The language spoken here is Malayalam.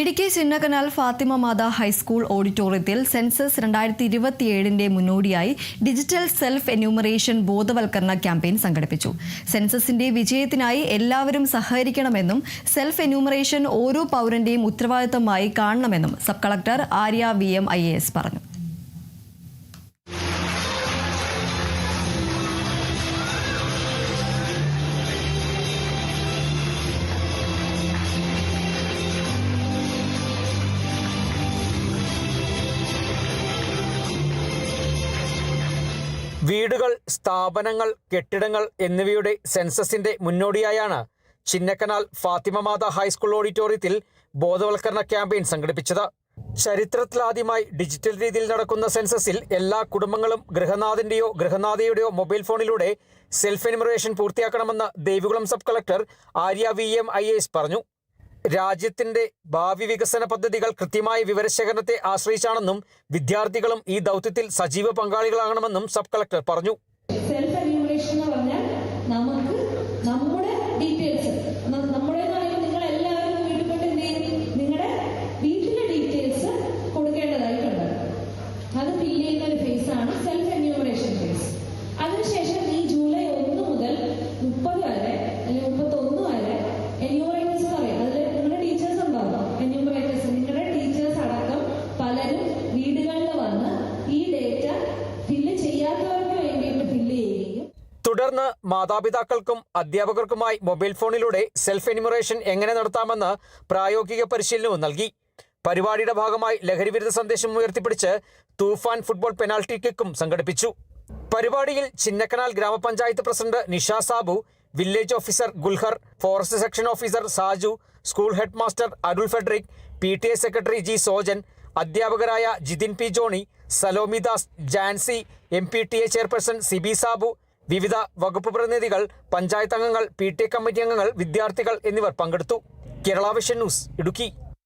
ഇടുക്കി ചിന്നക്കനാൽ ഫാത്തിമ മാതാ ഹൈസ്കൂൾ ഓഡിറ്റോറിയത്തിൽ സെൻസസ് 2027 മുന്നോടിയായി ഡിജിറ്റൽ സെൽഫ് എന്യൂമറേഷൻ ബോധവൽക്കരണ ക്യാമ്പയിൻ സംഘടിപ്പിച്ചു. സെൻസസിന്റെ വിജയത്തിനായി എല്ലാവരും സഹകരിക്കണമെന്നും സെൽഫ് എന്യൂമറേഷൻ ഓരോ പൗരന്റെയും ഉത്തരവാദിത്തമായി കാണണമെന്നും sub collector Arya VM IAS പറഞ്ഞു. വീടുകൾ, സ്ഥാപനങ്ങൾ, കെട്ടിടങ്ങൾ എന്നിവയുടെ സെൻസസിന്റെ മുന്നോടിയായാണ് ചിന്നക്കനാൽ ഫാത്തിമ മാതാ ഹൈസ്കൂൾ ഓഡിറ്റോറിയത്തിൽ ബോധവൽക്കരണ ക്യാമ്പയിൻ സംഘടിപ്പിച്ചത്. ചരിത്രത്തിലാദ്യമായി ഡിജിറ്റൽ രീതിയിൽ നടക്കുന്ന സെൻസസിൽ എല്ലാ കുടുംബങ്ങളും ഗൃഹനാഥന്റെയോ ഗൃഹനാഥയുടെയോ മൊബൈൽ ഫോണിലൂടെ സെൽഫ് എന്യൂമറേഷൻ പൂർത്തിയാക്കണമെന്ന് Devikulam sub collector Arya VM IAS പറഞ്ഞു. രാജ്യത്തിന്റെ ഭാവി വികസന പദ്ധതികൾ കൃത്യമായ വിവരശേഖരണത്തെ ആശ്രയിച്ചാണെന്നും വിദ്യാർത്ഥികളും ഈ ദൗത്യത്തിൽ സജീവ പങ്കാളികളാകണമെന്നും സബ് കളക്ടർ പറഞ്ഞു. സെൽഫ് എന്യൂമറേഷൻ എന്ന് പറഞ്ഞാൽ നമുക്ക് നമ്മുടെ ഡീറ്റെയിൽസ് നിങ്ങൾ എല്ലാവരും വീട്ടിൽ നിങ്ങളുടെ വീട്ടിലെ ഡീറ്റെയിൽസ് കൊടുക്കേണ്ടതായിട്ടുണ്ട്. അത് ഫില്ല് ചെയ്യുന്ന ഒരു ഫേസ് ആണ് സെൽഫ് എന്യൂമറേഷൻ ഫേസ്. അതിനുശേഷം ഈ ജൂലൈ 1 മുതൽ 30 വരെ അല്ലെങ്കിൽ 31 വരെ എന്യൂമറേറ്റേഴ്സ് പറയും. അതിൽ നിങ്ങളുടെ ടീച്ചേഴ്സ് ഉണ്ടാവും. എന്യൂമറേറ്റേഴ്സ് നിങ്ങളുടെ ടീച്ചേഴ്സ് അടക്കം പലരും വീടുകളിൽ വന്ന് ഈ ഡേറ്റ ഫില്ല് ചെയ്യാത്തവർക്ക് വേണ്ടിയിട്ട് ഫില്ല് ചെയ്യുകയും തുടർന്ന് മാതാപിതാക്കൾക്കും അധ്യാപകർക്കുമായി മൊബൈൽ ഫോണിലൂടെ സെൽഫ് എന്യൂമറേഷൻ എങ്ങനെ നടത്താമെന്ന് പ്രായോഗിക പരിശീലനവും നൽകി. പരിപാടിയുടെ ഭാഗമായി ലഹരിവിരുദ്ധ സന്ദേശം ഉയർത്തിപ്പിടിച്ച് തൂഫാൻ ഫുട്ബോൾ പെനാൽറ്റി കിക്കും സംഘടിപ്പിച്ചു. പരിപാടിയിൽ ചിന്നക്കനാൽ ഗ്രാമപഞ്ചായത്ത് president Nisha Sabu, village officer Gulhar, forest section officer Saju, school head master Arul Frederick, PTA secretary G Sojan, അധ്യാപകരായ Jithin P Johnny, Salomi Das, Jancy, MPTA chairperson Sibi Sabu, വിവിധ വകുപ്പ് പ്രതിനിധികൾ, പഞ്ചായത്ത് അംഗങ്ങൾ, PTA കമ്മിറ്റി അംഗങ്ങൾ, വിദ്യാർത്ഥികൾ എന്നിവർ പങ്കെടുത്തു. Kerala vision news, Idukki.